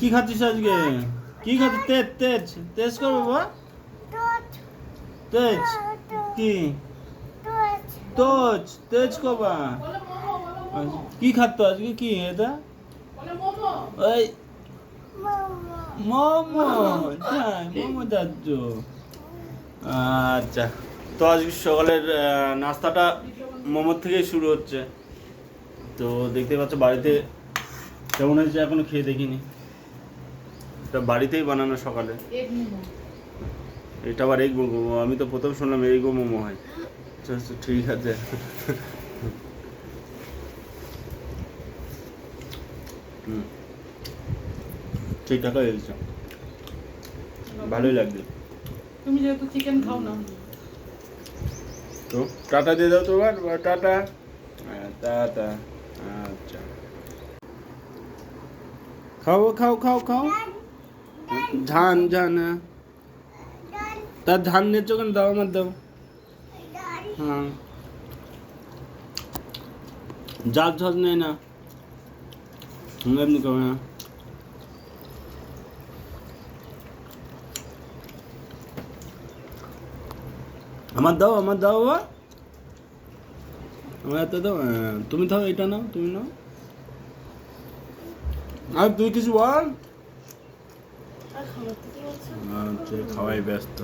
কি খাচ্ছিস আজকে? কি খাচ্ছিস? তেজ তেজ তেজ কর বাবা। তেজ কি? তোজ তেজ কবা। কি খাচ্ছ আজকে? কি এটা? ওই মোমো। তাই মোমো যাচ্ছ? আচ্ছা, তো আজকে সকালের নাস্তাটা মোমোর থেকেই শুরু হচ্ছে। তো দেখতে পাচ্ছ বাড়িতে কেমন হয়েছে এখনো খেয়ে দেখিনি। এটা বাড়িতেই বানানো সকালে। এটা আবার এগ মোমো, আমি তো প্রথম শুনলাম এগো মোমো হয়। আচ্ছা আচ্ছা, ঠিক আছে। হুম, ঠিকঠাক হয়ে গেছে, ভালোই লাগছে। তুমি যেহেতু চিকেন খাও না, তো টাটা দিয়ে দাও তোমার, টাটা। টাটা। আচ্ছা, খাও খাও খাও খাও। ধান ধান, তার ধান নিচ্ছ কেন? দাও আমার, দাও। হ্যাঁ, জাল ঝাল নেই না, এমনি খাবে না। আমার দাও, আমার দাও বাবা, আমার এত দাও। তুমি দাও, এটা নাও, তুমি নাও। আর তুই কিছু বল। আচ্ছা, খাওয়াই ব্যস্ত।